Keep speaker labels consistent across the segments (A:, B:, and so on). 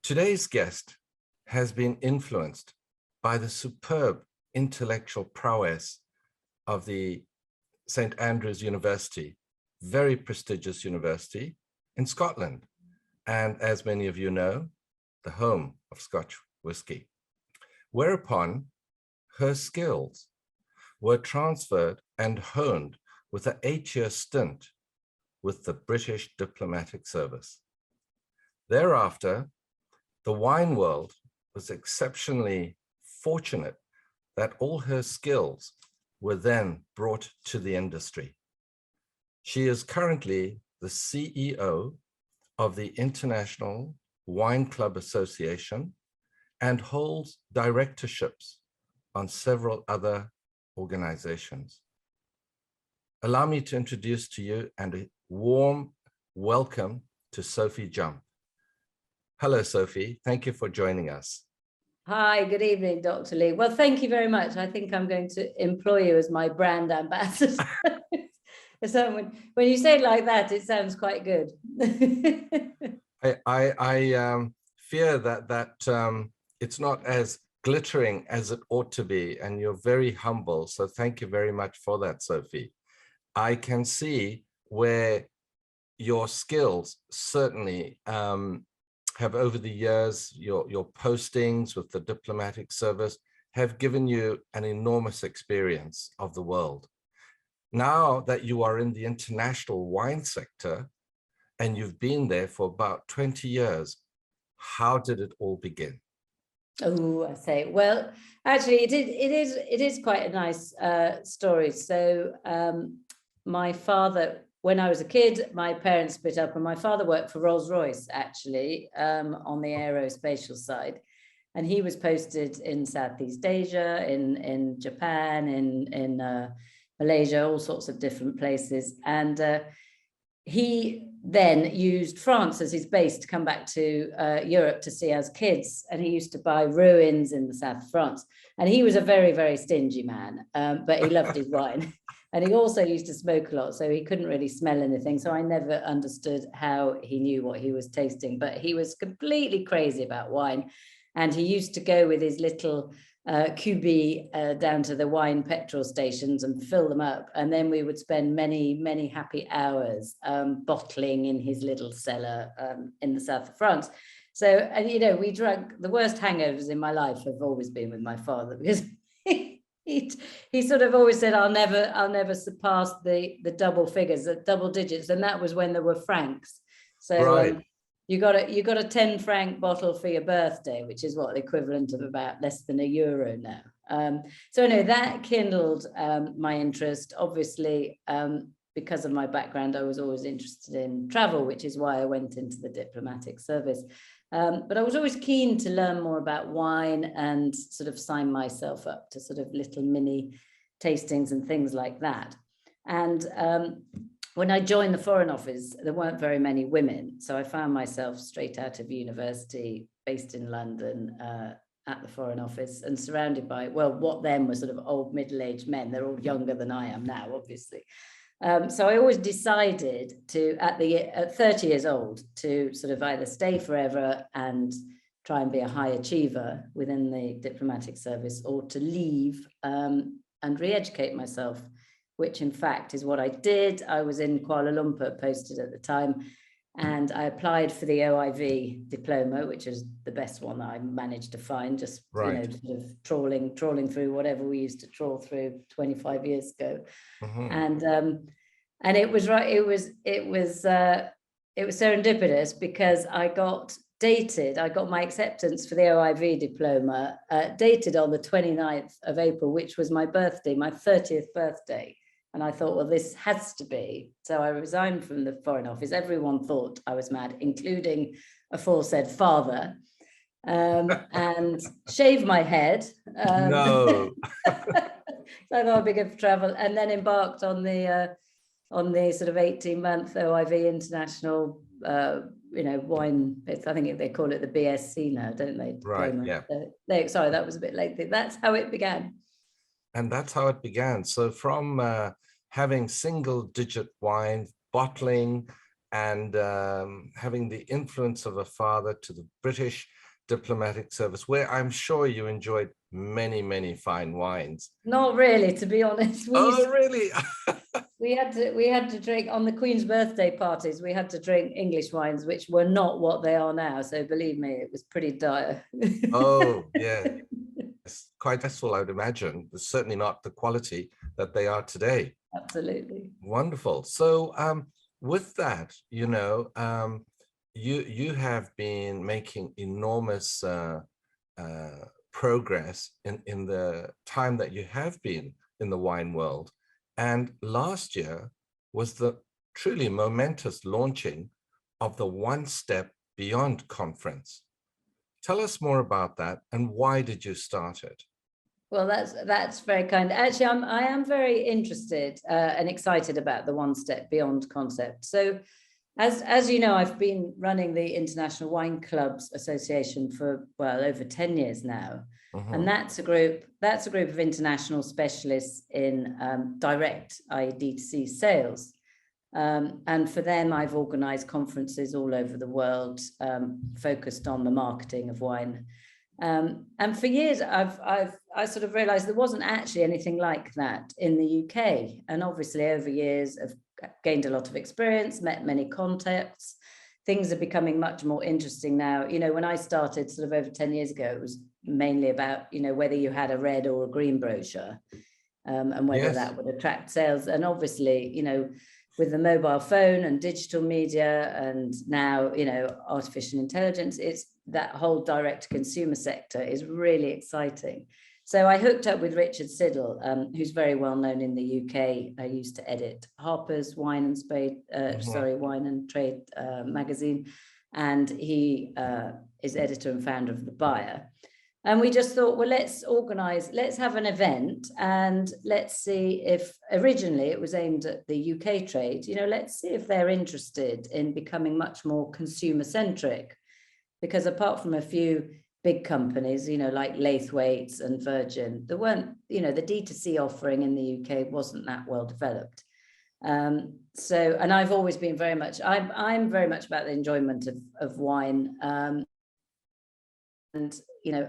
A: Today's guest has been influenced by the superb intellectual prowess of the St. Andrews University, very prestigious university in Scotland, and as many of you know, the home of Scotch whisky. Whereupon her skills were transferred and honed with an 8-year stint with the British Diplomatic Service. Thereafter, the wine world was exceptionally fortunate that all her skills were then brought to the industry. She is currently the CEO of the International Wine Club Association and holds directorships on several other organizations. Allow me to introduce to you and a warm welcome to Sophie Jump. Hello, Sophie. Thank you for joining us.
B: Hi, good evening, Dr. Lee. Well, thank you very much. I think I'm going to employ you as my brand ambassador. So when you say it like that, it sounds quite good.
A: I fear that it's not as glittering as it ought to be, and you're very humble. So thank you very much for that, Sophie. I can see where your skills certainly have over the years, your postings with the diplomatic service have given you an enormous experience of the world. Now that you are in the international wine sector and you've been there for about 20 years, how did it all begin?
B: Oh, I say, well, actually, it is quite a nice story. So my father, when I was a kid, my parents split up and my father worked for Rolls-Royce, actually, on the aerospatial side. And he was posted in Southeast Asia, in Japan, in Malaysia, all sorts of different places. And he then used France as his base to come back to Europe to see us kids. And he used to buy ruins in the south of France. And he was a very, very stingy man, but he loved his wine. And he also used to smoke a lot, so he couldn't really smell anything. So I never understood how he knew what he was tasting, but he was completely crazy about wine. And he used to go with his little QB down to the wine petrol stations and fill them up. And then we would spend many, many happy hours bottling in his little cellar in the south of France. So, and you know, we drank, the worst hangovers in my life have always been with my father, because he sort of always said, I'll never surpass the double figures, the double digits. And that was when there were francs. So right. You got a 10 franc bottle for your birthday, which is what the equivalent of about less than €1 now. So no, that kindled my interest. Obviously, because of my background, I was always interested in travel, which is why I went into the diplomatic service. But I was always keen to learn more about wine and sort of sign myself up to sort of little mini tastings and things like that. And when I joined the Foreign Office, there weren't very many women. So I found myself straight out of university, based in London, at the Foreign Office, and surrounded by, well, what then were sort of old middle-aged men. They're all younger than I am now, obviously. So I always decided to, at 30 years old, to sort of either stay forever and try and be a high achiever within the diplomatic service, or to leave and re-educate myself, which in fact is what I did. I was in Kuala Lumpur posted at the time, and I applied for the OIV diploma, which is the best one that I managed to find, just right. You know, sort of trawling through whatever we used to trawl through 25 years ago. Mm-hmm. And it was right. It was serendipitous, because I got dated. I got my acceptance for the OIV diploma dated on the 29th of April, which was my birthday, my 30th birthday. And I thought, well, this has to be. So I resigned from the Foreign Office. Everyone thought I was mad, including aforesaid father, and shaved my head.
A: No.
B: So I thought I'd be good for travel, and then embarked on the sort of 18-month OIV international, wine. I think they call it the BSc now, don't they?
A: Right. Yeah.
B: Sorry, that was a bit late. That's how it began.
A: And that's how it began. So from having single-digit wine, bottling, and having the influence of a father to the British diplomatic service, where I'm sure you enjoyed many, many fine wines.
B: Not really, to be honest.
A: Oh, really?
B: We had to drink on the Queen's birthday parties. We had to drink English wines, which were not what they are now. So believe me, it was pretty dire.
A: Oh, yeah. It's quite stressful, I would imagine. It's certainly not the quality that they are today.
B: Absolutely.
A: Wonderful. So with that, you have been making enormous progress in the time that you have been in the wine world. And last year was the truly momentous launching of the One Step Beyond conference. Tell us more about that, and why did you start it?
B: Well, that's very kind. Actually, I am very interested and excited about the One Step Beyond concept. So, as you know, I've been running the International Wine Clubs Association for, well, over 10 years now. And that's a group of international specialists in direct, i.e. D2C sales. And for them, I've organized conferences all over the world focused on the marketing of wine. And for years, I sort of realized there wasn't actually anything like that in the UK. And obviously, over years, I've gained a lot of experience, met many contacts. Things are becoming much more interesting now. You know, when I started sort of over 10 years ago, it was mainly about, whether you had a red or a green brochure and whether that would attract sales. And obviously, with the mobile phone and digital media and now, artificial intelligence, it's that whole direct to consumer sector is really exciting. So I hooked up with Richard Siddle, who's very well known in the UK. I used to edit Harper's Wine and Trade magazine, and he is editor and founder of The Buyer. And we just thought, well, let's have an event, and let's see if, originally it was aimed at the UK trade, let's see if they're interested in becoming much more consumer centric, because apart from a few big companies, like Laithwaites and Virgin, there weren't, the D2C offering in the UK wasn't that well developed. So, and I've always been I'm very much about the enjoyment of wine. And,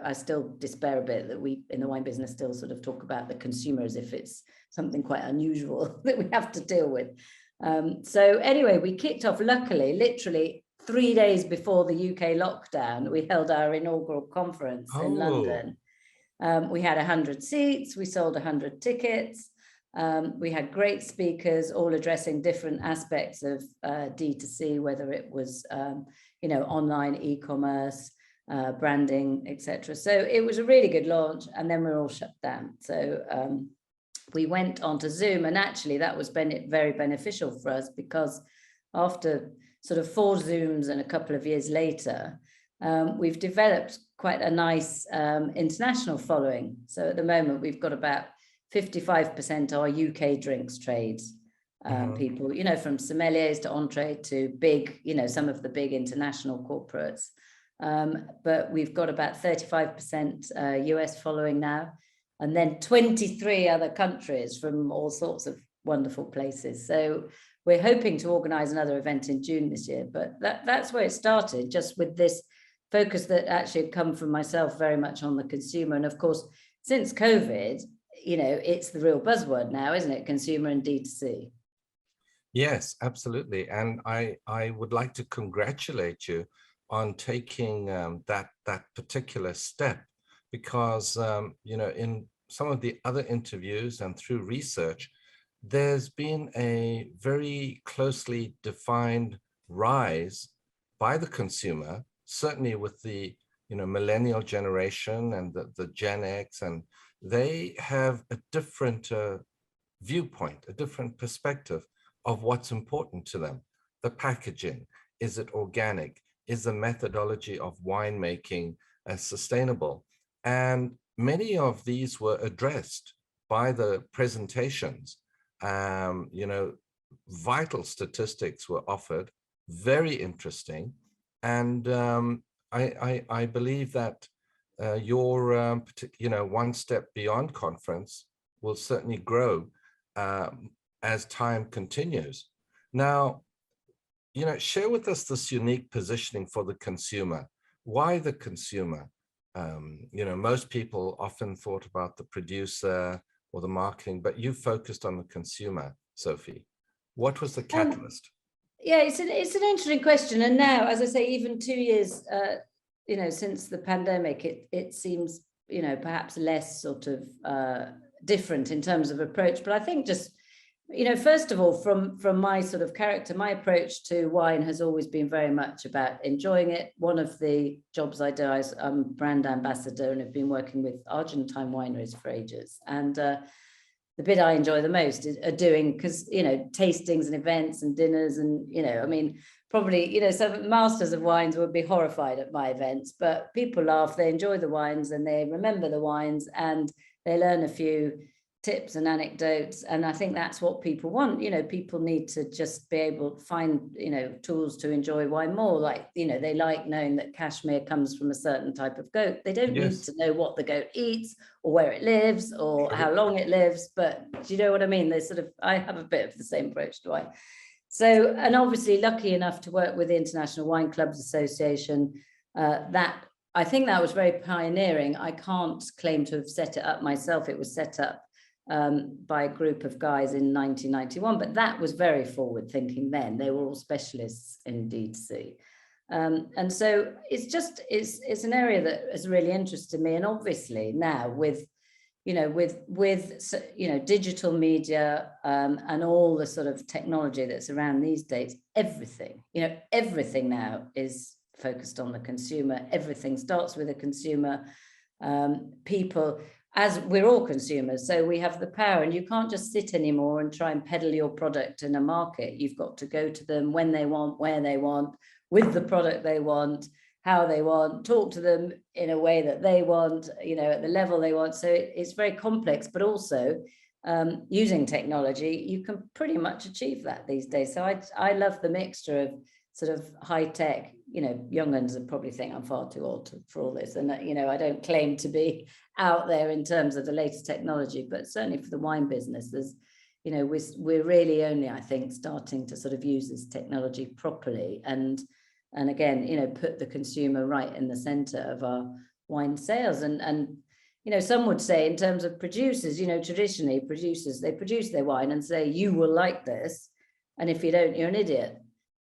B: I still despair a bit that we in the wine business still sort of talk about the consumer as if it's something quite unusual that we have to deal with. So anyway, we kicked off, luckily, literally 3 days before the UK lockdown. We held our inaugural conference in London. We had 100 seats, we sold 100 tickets. We had great speakers all addressing different aspects of D2C, whether it was, online e-commerce, branding, etc. So it was a really good launch, and then we were all shut down. So we went onto Zoom, and actually that was very beneficial for us, because after sort of 4 Zooms and a couple of years later, we've developed quite a nice international following. So at the moment, we've got about 55% are UK drinks trades. People, from sommeliers to on-trade to big, some of the big international corporates. But we've got about 35% US following now, and then 23 other countries from all sorts of wonderful places. So we're hoping to organize another event in June this year, but that's where it started, just with this focus that actually had come from myself very much on the consumer. And of course, since COVID, it's the real buzzword now, isn't it? Consumer and D2C.
A: Yes, absolutely. And I would like to congratulate you on taking that particular step, because, in some of the other interviews and through research, there's been a very closely defined rise by the consumer, certainly with the millennial generation and the Gen X, and they have a different viewpoint, a different perspective of what's important to them. The packaging, is it organic? Is the methodology of winemaking sustainable? And many of these were addressed by the presentations. Vital statistics were offered, very interesting. And I believe that your One Step Beyond conference will certainly grow as time continues. Now, share with us this unique positioning for the consumer. Why the consumer? Most people often thought about the producer or the marketing, but you focused on the consumer, Sophie. What was the catalyst?
B: Yeah, it's an interesting question. And now, as I say, even 2 years, since the pandemic, it seems, perhaps less sort of different in terms of approach. But I think just, first of all, from my sort of character, my approach to wine has always been very much about enjoying it. One of the jobs I do is I'm brand ambassador and have been working with Argentine wineries for ages. And the bit I enjoy the most is doing, because, tastings and events and dinners and, probably, some masters of wines would be horrified at my events, but people laugh, they enjoy the wines and they remember the wines and they learn a few tips and anecdotes. And I think that's what people want. People need to just be able to find, tools to enjoy wine more. Like, they like knowing that cashmere comes from a certain type of goat. They don't need to know what the goat eats or where it lives or how long it lives. But do you know what I mean? I have a bit of the same approach to wine. So, and obviously lucky enough to work with the International Wine Clubs Association, I think that was very pioneering. I can't claim to have set it up myself. It was set up by a group of guys in 1991, but that was very forward thinking then. They were all specialists in D2C. And so it's an area that has really interested me. And obviously now with digital media and all the sort of technology that's around these days, everything now is focused on the consumer. Everything starts with a consumer. People, as we're all consumers, so we have the power, and you can't just sit anymore and try and peddle your product in a market. You've got to go to them when they want, where they want, with the product they want, how they want, talk to them in a way that they want, at the level they want. So it's very complex, but also using technology, you can pretty much achieve that these days. So I love the mixture of sort of high tech. Young ones would probably think I'm far too old for all this. And, I don't claim to be out there in terms of the latest technology, but certainly for the wine business, there's, we're really only, I think, starting to sort of use this technology properly. And again, put the consumer right in the center of our wine sales. And some would say in terms of producers, traditionally producers, they produce their wine and say, you will like this. And if you don't, you're an idiot.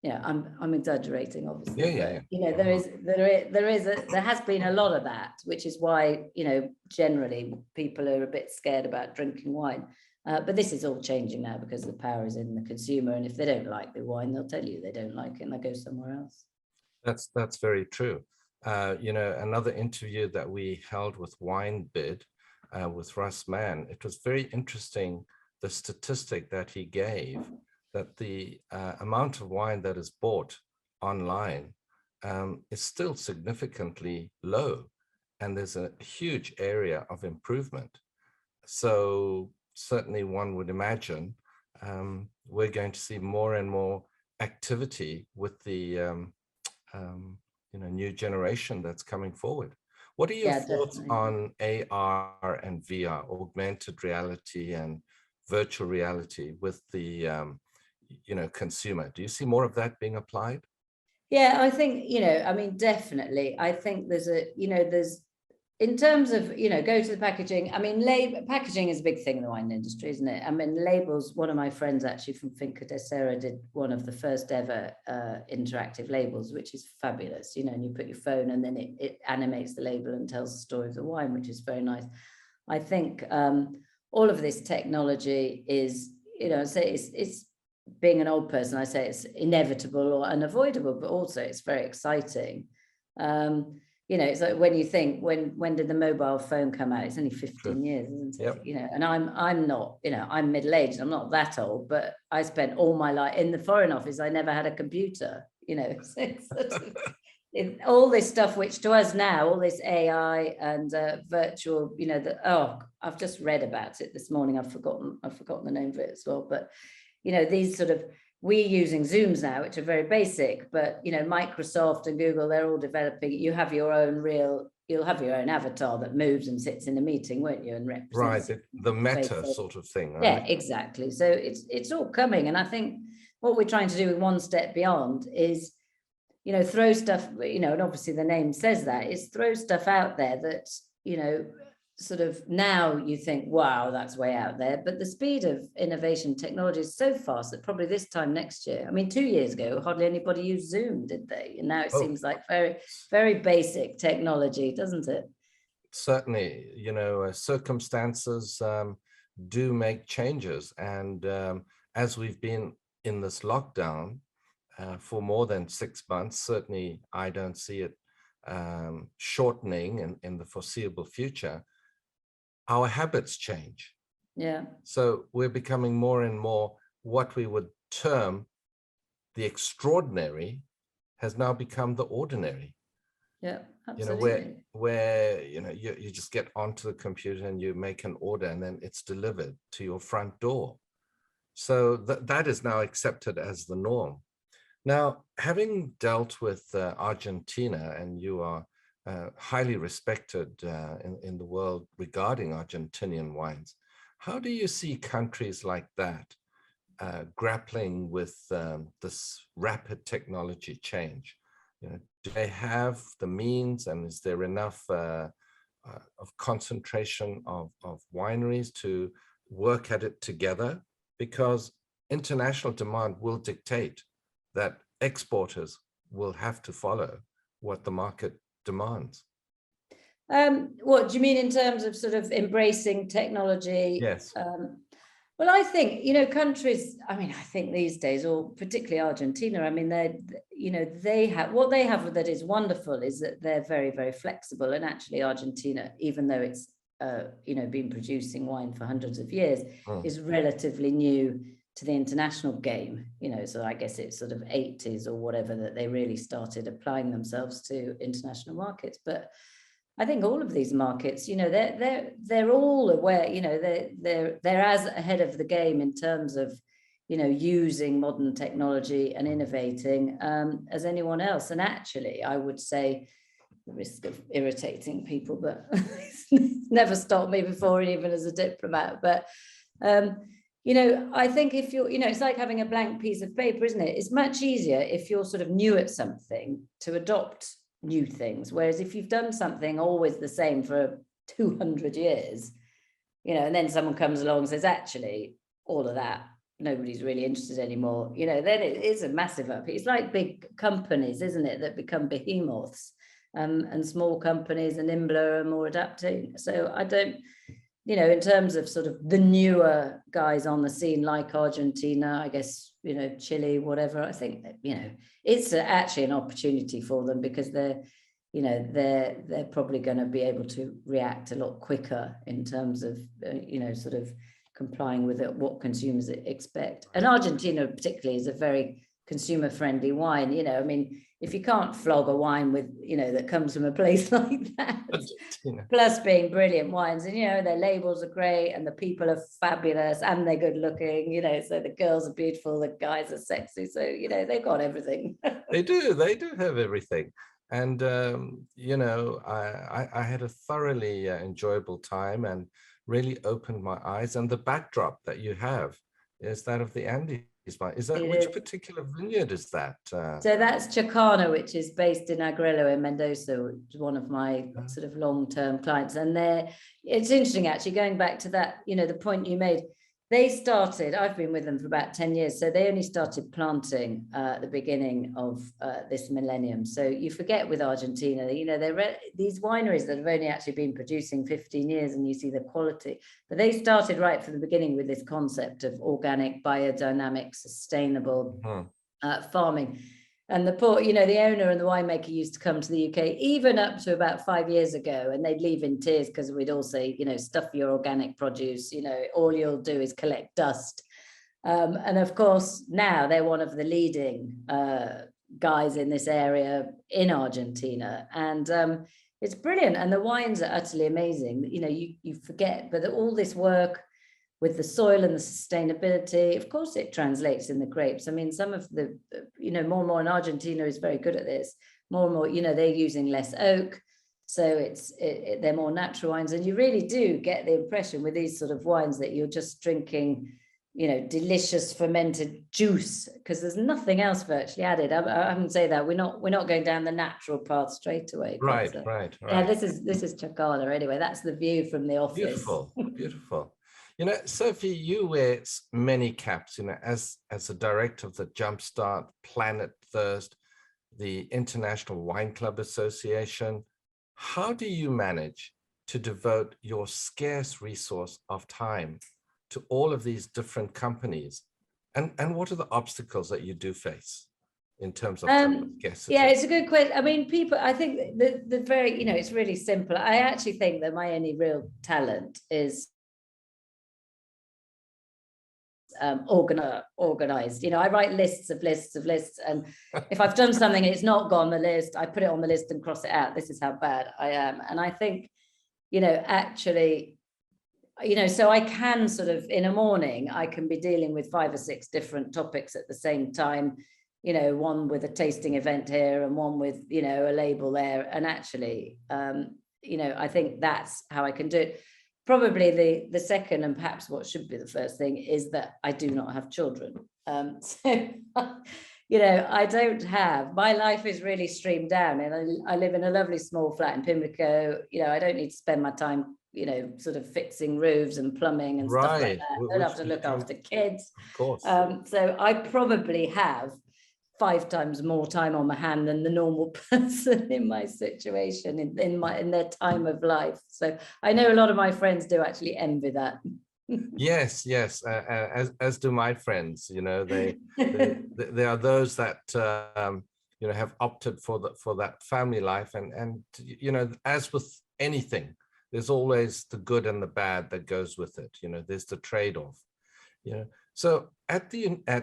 B: I'm exaggerating, obviously. There has been a lot of that, which is why, generally people are a bit scared about drinking wine. But this is all changing now because the power is in the consumer. And if they don't like the wine, they'll tell you they don't like it and they'll go somewhere else.
A: That's very true. Another interview that we held with Wine Bid with Russ Mann, it was very interesting, the statistic that he gave, that the amount of wine that is bought online is still significantly low, and there's a huge area of improvement. So certainly one would imagine we're going to see more and more activity with the new generation that's coming forward. What are your thoughts on AR and VR, augmented reality and virtual reality with the consumer? Do you see more of that being applied?
B: Yeah, I think, definitely. I think there's in terms of, go to the packaging. Packaging is a big thing in the wine industry, isn't it? Labels, one of my friends actually from Finca de Serra did one of the first ever interactive labels, which is fabulous, and you put your phone and then it animates the label and tells the story of the wine, which is very nice. I think all of this technology is, it's being an old person, I say it's inevitable or unavoidable, but also it's very exciting. It's like when you think, when did the mobile phone come out? It's only 15 years, isn't it?
A: Yep.
B: And I'm not, I'm middle-aged, I'm not that old, but I spent all my life in the Foreign Office. I never had a computer, so it's sort of, all this stuff, which to us now, all this AI and virtual, I've just read about it this morning. I've forgotten the name of it as well, but these sort of, we're using Zooms now, which are very basic, but Microsoft and Google, they're all developing. You'll have your own avatar that moves and sits in a meeting, won't you? And represents
A: the meta sort of thing, right?
B: Yeah, exactly. So it's all coming. And I think what we're trying to do with One Step Beyond is, you know, throw stuff, you know, and obviously the name says that, is throw stuff out there that, you know, sort of now you think, wow, that's way out there. But the speed of innovation technology is so fast that probably this time next year, I mean, 2 years ago, hardly anybody used Zoom, did they? And now it seems like very, very basic technology, doesn't it?
A: Certainly, you know, circumstances do make changes. And as we've been in this lockdown for more than 6 months, certainly I don't see it shortening in the foreseeable future. Our habits change.
B: Yeah.
A: So we're becoming more and more what we would term the extraordinary has now become the ordinary.
B: Yeah, absolutely.
A: You know, where you know, you just get onto the computer and you make an order and then it's delivered to your front door. So that is now accepted as the norm. Now, having dealt with Argentina, and you are highly respected in the world regarding Argentinian wines, how do you see countries like that grappling with this rapid technology change? You know, do they have the means, and is there enough of concentration of wineries to work at it together? Because international demand will dictate that exporters will have to follow what the market demands.
B: What do you mean in terms of sort of embracing technology?
A: Yes.
B: Well, I think, you know, countries, I mean, I think these days, or particularly Argentina, I mean, you know, they have, what they have that is wonderful is that they're very, very flexible. And actually Argentina, even though it's, you know, been producing wine for hundreds of years, is relatively new to the international game, you know, so I guess it's sort of 80s or whatever that they really started applying themselves to international markets. But I think all of these markets, you know, they're all aware, you know, they're as ahead of the game in terms of, you know, using modern technology and innovating as anyone else. And actually, I would say, the risk of irritating people, but it's never stopped me before, even as a diplomat. But you know, I think if you're, you know, it's like having a blank piece of paper, isn't it? It's much easier if you're sort of new at something to adopt new things. Whereas if you've done something always the same for 200 years, you know, and then someone comes along and says, actually, all of that, nobody's really interested anymore, you know, then it is a massive up. It's like big companies, isn't it, that become behemoths, and small companies and nimbler are more adapting. So I don't, you know, in terms of sort of the newer guys on the scene, like Argentina, I guess, you know, Chile, whatever, I think that, you know, it's actually an opportunity for them because they're, you know, they're probably going to be able to react a lot quicker in terms of, you know, sort of complying with what consumers expect. And Argentina particularly is a very consumer friendly wine, you know, I mean, if you can't flog a wine with, you know, that comes from a place like that, plus being brilliant wines, and, you know, their labels are great and the people are fabulous and they're good looking, you know, so the girls are beautiful, the guys are sexy. So, you know, they've got everything. They do
A: have everything. And, you know, I had a thoroughly enjoyable time and really opened my eyes. And the backdrop that you have is that of the Andes. Is that, which particular vineyard is that?
B: So that's Chacana, which is based in Agrello in Mendoza, which is one of my sort of long-term clients. And it's interesting, actually, going back to that, you know, the point you made, they started, I've been with them for about 10 years, so they only started planting at the beginning of this millennium. So you forget with Argentina, you know, these wineries that have only actually been producing 15 years, and you see the quality, but they started right from the beginning with this concept of organic, biodynamic, sustainable farming. And you know, the owner and the winemaker used to come to the UK even up to about 5 years ago, and they'd leave in tears because we'd all say, you know, stuff your organic produce, you know, all you'll do is collect dust. And of course, now they're one of the leading guys in this area in Argentina. And it's brilliant. And the wines are utterly amazing. You know, you forget, but all this work with the soil and the sustainability, of course it translates in the grapes. I mean, some of the, you know, more and more, and Argentina is very good at this, more and more, you know, they're using less oak. So they're more natural wines. And you really do get the impression with these sort of wines that you're just drinking, delicious fermented juice, because there's nothing else virtually added. I haven't say that we're not going down the natural path straight away.
A: Right,
B: But,
A: right.
B: yeah, this is Chakala anyway. That's the view from the office.
A: Beautiful, beautiful. Sophie, you wear many caps, as a director of the Jumpstart, Planet Thirst, the International Wine Club Association. How do you manage to devote your scarce resource of time to all of these different companies? And what are the obstacles that you do face in terms of scarcity?
B: Yeah, it's a good question. I mean, people, I think the very, it's really simple. I actually think that my only real talent is organized. I write lists of lists, and if I've done something and it's not gone on the list, I put it on the list and cross it out. This is how bad I am. And I think, actually, so I can sort of, in a morning, I can be dealing with 5 or 6 different topics at the same time, one with a tasting event here and one with, a label there. And actually, I think that's how I can do it. Probably the second, and perhaps what should be the first thing, is that I do not have children. So, I don't have, my life is really streamed down, and I live in a lovely small flat in Pimlico. I don't need to spend my time, sort of fixing roofs and plumbing and stuff like that. I don't have to look after kids.
A: Of course.
B: So I probably have 5 times more time on my hand than the normal person in my situation, in their time of life. So I know a lot of my friends do actually envy that.
A: Yes, as do my friends. They are those that have opted for that family life, and as with anything, there's always the good and the bad that goes with it. There's the trade-off. So at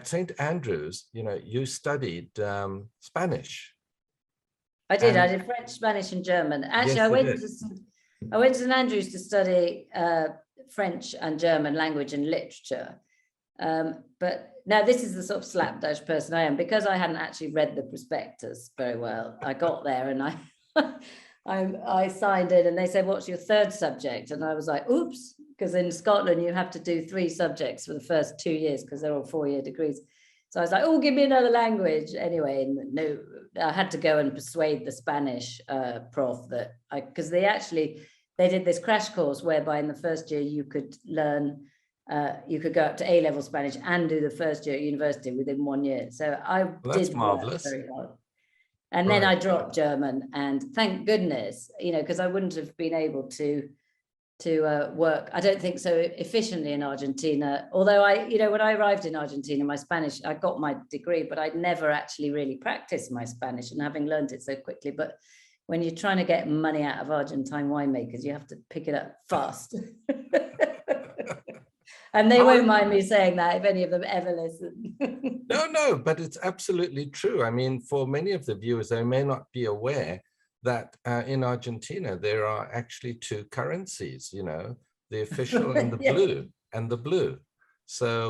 A: St. Andrews, you studied Spanish.
B: I did. I did French, Spanish, and German. Actually,
A: yes,
B: I went to St. Andrews to study French and German language and literature. But now this is the sort of slapdash person I am, because I hadn't actually read the prospectus very well. I got there and I signed it, and they said, "What's your 3rd subject?" And I was like, "Oops." Because in Scotland, you have to do 3 subjects for the first 2 years, because they're all 4-year degrees. So I was like, "Oh, give me another language." Anyway, no, I had to go and persuade the Spanish prof that because they did this crash course whereby in the first year you could learn, you could go up to A-level Spanish and do the first year at university within 1 year. So I did
A: marvelous.
B: work very hard. And then I dropped German, and thank goodness, because I wouldn't have been able to work, I don't think, so efficiently in Argentina. Although when I arrived in Argentina, my Spanish, I got my degree, but I'd never actually really practiced my Spanish, and having learned it so quickly. But when you're trying to get money out of Argentine winemakers, you have to pick it up fast. And they won't mind me saying that if any of them ever listen.
A: No, but it's absolutely true. I mean, for many of the viewers, they may not be aware that in Argentina, there are actually 2 currencies, the official and the blue. So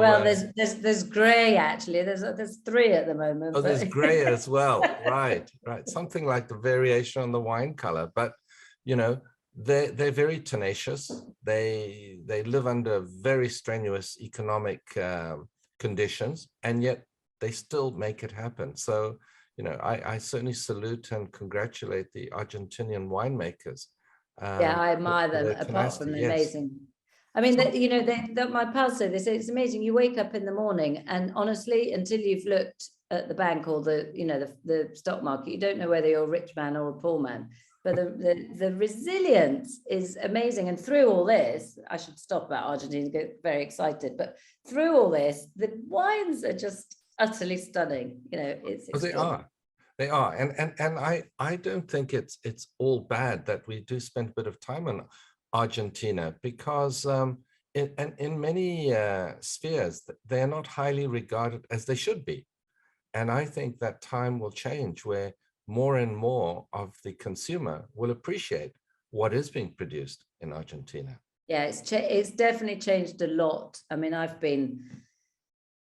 B: there's grey, actually. There's 3 at the moment.
A: Oh, there's grey as well. Right. Something like the variation on the wine color. But they're very tenacious. They live under very strenuous economic conditions, and yet they still make it happen. So I certainly salute and congratulate the Argentinian winemakers.
B: Yeah, I admire them. Apart from the amazing. I mean, my pal said this. It's amazing. You wake up in the morning, and honestly, until you've looked at the bank or the stock market, you don't know whether you're a rich man or a poor man. But the resilience is amazing. And through all this, I should stop about Argentina, get very excited. But through all this, the wines are just utterly stunning.
A: They are, and I don't think it's all bad that we do spend a bit of time on Argentina, because in many spheres they are not highly regarded as they should be, and I think that time will change where more and more of the consumer will appreciate what is being produced in Argentina.
B: Yeah, it's definitely changed a lot. I mean, I've been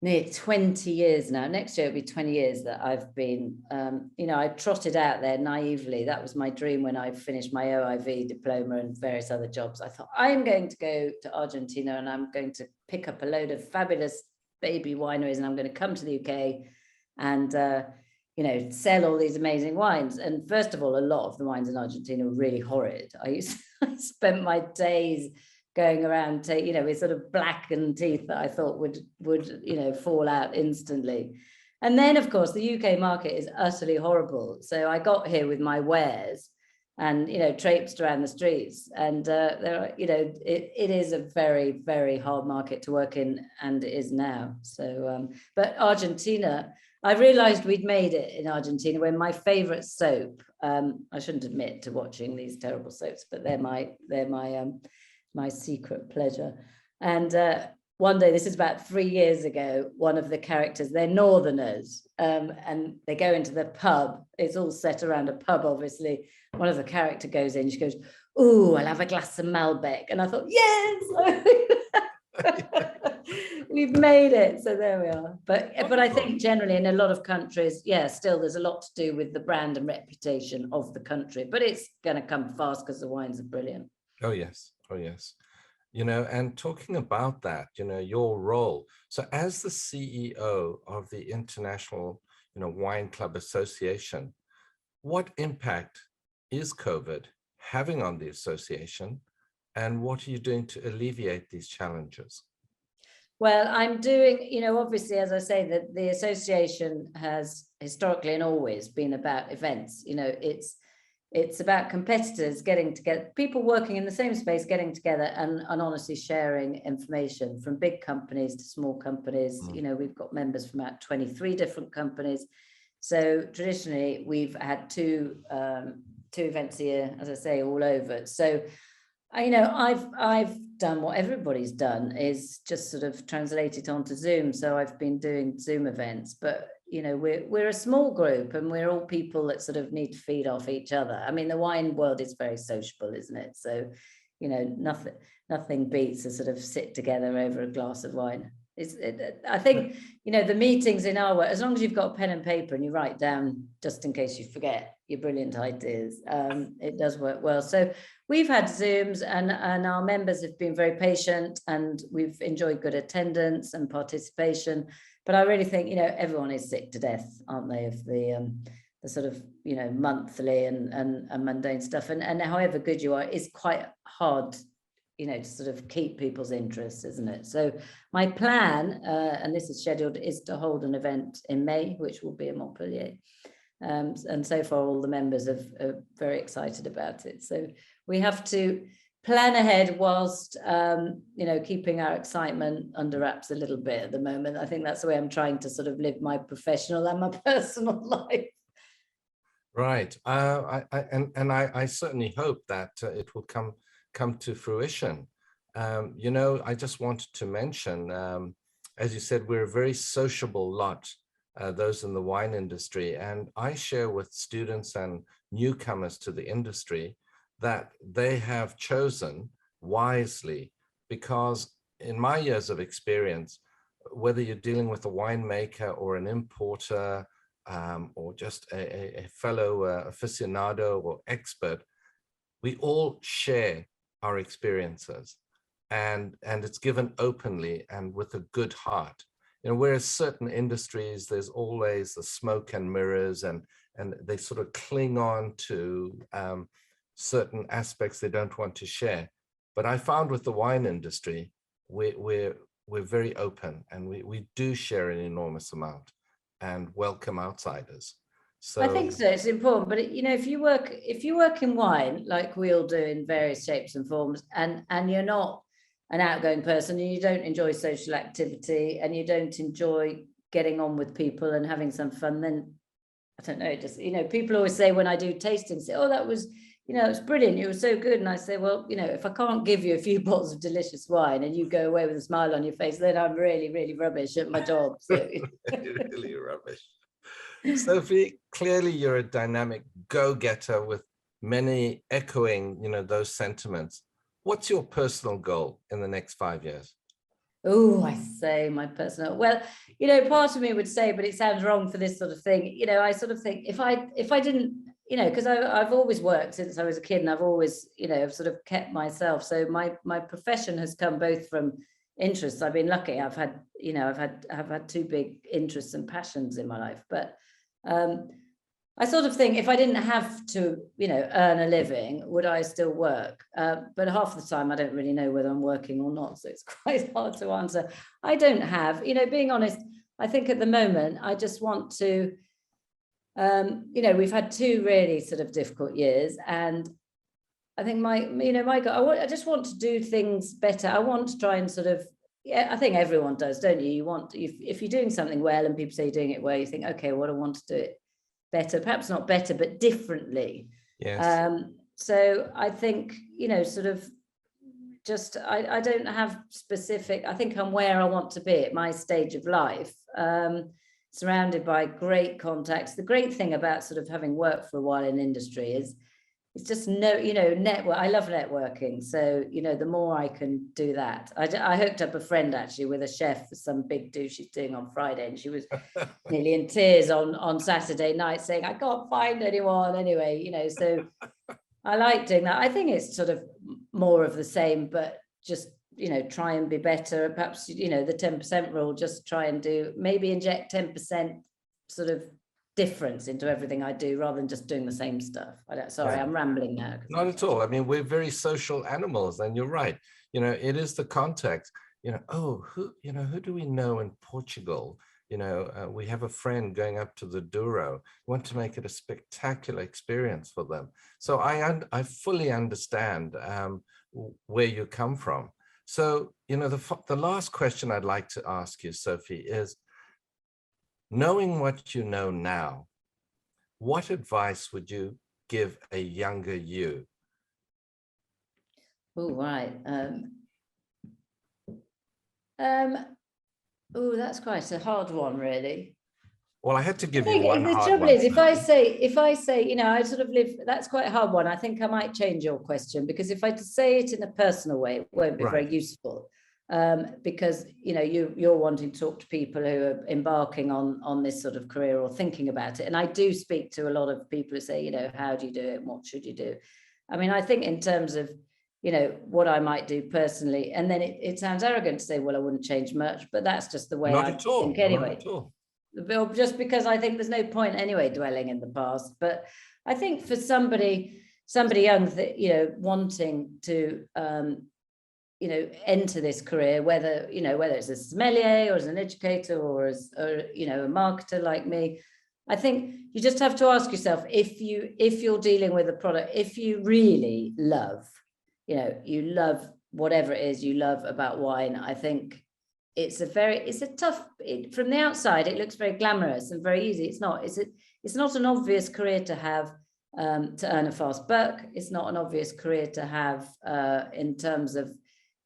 B: near 20 years now. Next year it'll be 20 years that I've been, I trotted out there naively. That was my dream when I finished my OIV diploma and various other jobs. I thought, I'm going to go to Argentina and I'm going to pick up a load of fabulous baby wineries and I'm going to come to the UK and, sell all these amazing wines. And first of all, a lot of the wines in Argentina were really horrid. I spent my days going around, with sort of blackened teeth that I thought would fall out instantly. And then, of course, the UK market is utterly horrible. So I got here with my wares and, traipsed around the streets. And it is a very, very hard market to work in, and it is now. So, but Argentina, I realized we'd made it in Argentina when my favorite soap, I shouldn't admit to watching these terrible soaps, but they're my secret pleasure. And one day, this is about 3 years ago, one of the characters, they're Northerners, and they go into the pub. It's all set around a pub, obviously. One of the character goes in, she goes, "Ooh, I'll have a glass of Malbec." And I thought, yes, we've made it. So there we are. But I think generally in a lot of countries, still there's a lot to do with the brand and reputation of the country, but it's going to come fast because the wines are brilliant.
A: Oh, yes. Oh, yes. And talking about that, your role. So as the CEO of the International, Wine Club Association, what impact is COVID having on the association? And what are you doing to alleviate these challenges?
B: Well, I'm doing, obviously, as I say, that the association has historically and always been about events. It's about competitors getting together, people working in the same space, getting together and honestly sharing information from big companies to small companies. We've got members from about 23 different companies. So traditionally, we've had two events a year, as I say, all over. So, I've done what everybody's done, is just sort of translate it onto Zoom. So I've been doing Zoom events, but we're a small group and we're all people that sort of need to feed off each other. I mean, the wine world is very sociable, isn't it? So, nothing beats a sort of sit together over a glass of wine. I think, the meetings in our work, as long as you've got a pen and paper and you write down, just in case you forget your brilliant ideas, it does work well. So we've had Zooms and our members have been very patient and we've enjoyed good attendance and participation. But I really think, everyone is sick to death, aren't they, of the sort of, monthly and mundane stuff. And however good you are, it's quite hard, to sort of keep people's interest, isn't it? So my plan, and this is scheduled, is to hold an event in May, which will be in Montpellier. And so far, all the members are very excited about it. So we have to plan ahead whilst, keeping our excitement under wraps a little bit at the moment. I think that's the way I'm trying to sort of live my professional and my personal life.
A: Right. I certainly hope that it will come to fruition. I just wanted to mention, as you said, we're a very sociable lot, those in the wine industry. And I share with students and newcomers to the industry that they have chosen wisely, because in my years of experience, whether you're dealing with a winemaker or an importer, or just a fellow aficionado or expert, we all share our experiences, and it's given openly and with a good heart. Whereas certain industries, there's always the smoke and mirrors, and they sort of cling on to certain aspects they don't want to share. But I found with the wine industry, we're very open, and we do share an enormous amount and welcome outsiders. So
B: I think so. It's important, but if you work in wine, like we all do in various shapes and forms, and you're not an outgoing person, and you don't enjoy social activity, and you don't enjoy getting on with people and having some fun, then I don't know. Just people always say when I do tastings, say, "Oh, that was it's brilliant. It was so good." And I say, "Well, if I can't give you a few bottles of delicious wine and you go away with a smile on your face, then I'm really, really rubbish at my job." So.
A: Really rubbish. Sophie, clearly you're a dynamic go-getter with many echoing, those sentiments. What's your personal goal in the next 5 years?
B: Oh, I say my personal, well, you know, part of me would say, but it sounds wrong for this sort of thing. You know, I sort of think if I didn't, you know, because I've always worked since I was a kid, and I've always, you know, sort of kept myself. So my profession has come both from interests. I've been lucky. I've had, you know, I've had two big interests and passions in my life. But I sort of think if I didn't have to, you know, earn a living, would I still work? But half the time I don't really know whether I'm working or not. So it's quite hard to answer. I don't have, you know, being honest, I think at the moment I just want to, you know, we've had two really sort of difficult years, and I think my goal, I just want to do things better. I want to try and sort of, yeah, I think everyone does, don't you? You want, if you're doing something well and people say you're doing it well, you think, okay, well, I want to do it better, perhaps not better, but differently.
A: Yes.
B: So I think, you know, sort of just, I don't have specific, I think I'm where I want to be at my stage of life, surrounded by great contacts. The great thing about sort of having worked for a while in industry is it's just you know, network. I love networking. So, you know, the more I can do that. I hooked up a friend actually with a chef for some big do she's doing on Friday, and she was nearly in tears on Saturday night saying, I can't find anyone anyway, you know, so I like doing that. I think it's sort of more of the same, but just, you know, try and be better. Perhaps, you know, the 10% rule, just try and do, maybe inject 10% sort of difference into everything I do rather than just doing the same stuff. Sorry,
A: Yeah.
B: I'm rambling now.
A: Not at all. I mean, we're very social animals, and you're right. You know, it is the context. You know, oh, who do we know in Portugal? You know, we have a friend going up to the Douro. Want to make it a spectacular experience for them. So I fully understand where you come from. So, you know, the last question I'd like to ask you, Sophie, is, knowing what you know now, what advice would you give a younger you?
B: Oh, right. Oh, that's quite a hard one, really.
A: Well, I had to
B: I
A: give you
B: think
A: one
B: the
A: hard
B: trouble
A: one,
B: is,
A: Sophie.
B: if I say, you know, I sort of live, that's quite a hard one. I think I might change your question, because if I say it in a personal way, it won't be
A: Right.
B: very useful. Because, you know, you're wanting to talk to people who are embarking on this sort of career or thinking about it. And I do speak to a lot of people who say, you know, how do you do it? And what should you do? I mean, I think in terms of, you know, what I might do personally, and then it sounds arrogant to say, well, I wouldn't change much, but that's just the way
A: Not
B: I
A: at all.
B: think
A: Not
B: anyway,
A: at all.
B: just because I think there's no point anyway dwelling in the past. But I think for somebody young that, you know, wanting to you know, enter this career, whether it's a sommelier or as an educator or as, or, you know, a marketer like me, I think you just have to ask yourself, if you're dealing with a product, if you really love, you know, you love whatever it is you love about wine, I think it's a tough, from the outside it looks very glamorous and very easy. It's not. It's not an obvious career to have, to earn a fast buck. It's not an obvious career to have in terms of,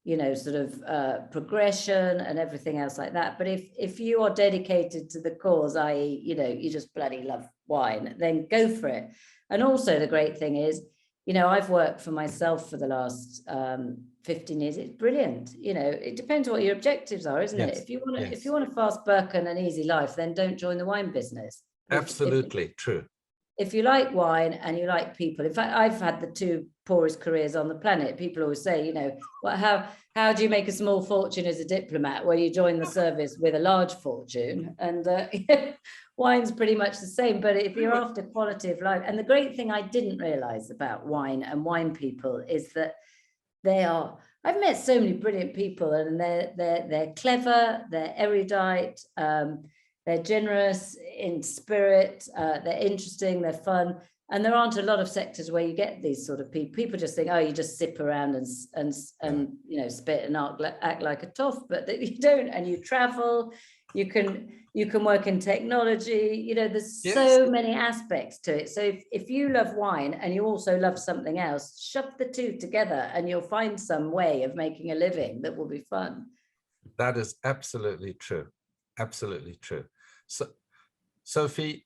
B: you know, sort of progression and everything else like that. But if you are dedicated to the cause, i.e., you know, you just bloody love wine, then go for it. And also the great thing is, you know, I've worked for myself for the last 15 years. It's brilliant. You know, it depends what your objectives are, isn't it?
A: Yes.
B: If you
A: Yes.
B: want a fast buck and an easy life, then don't join the wine business.
A: Absolutely true.
B: If you like wine and you like people, in fact, I've had the two poorest careers on the planet. People always say, you know, well, how do you make a small fortune as a diplomat? Well, you join the service with a large fortune, and wine's pretty much the same. But if you're after quality of life, and the great thing I didn't realize about wine and wine people is that I've met so many brilliant people, and they're clever, they're erudite, they're generous in spirit, they're interesting, they're fun. And there aren't a lot of sectors where you get these sort of people. People just think, oh, you just sip around and you know, spit and act like a toff, but you don't. And you travel, you can work in technology. You know, there's
A: Yes.
B: so many aspects to it. So if you love wine and you also love something else, shove the two together and you'll find some way of making a living that will be fun.
A: That is absolutely true. Absolutely true. So, Sophie,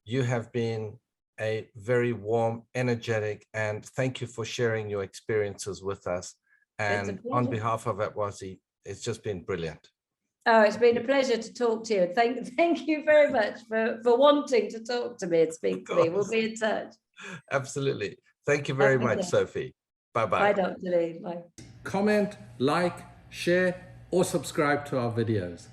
A: you have been a very warm, energetic, and thank you for sharing your experiences with us.
B: It's a
A: And on
B: pleasure.
A: behalf of APWASI, it's just been brilliant.
B: Oh, it's been a pleasure to talk to you. Thank you very much for wanting to talk to me and speak to me. We'll be in touch.
A: Absolutely. Thank you very much, Sophie. Bye-bye.
B: Bye, Dr. Lee. Bye.
C: Comment, like, share, or subscribe to our videos.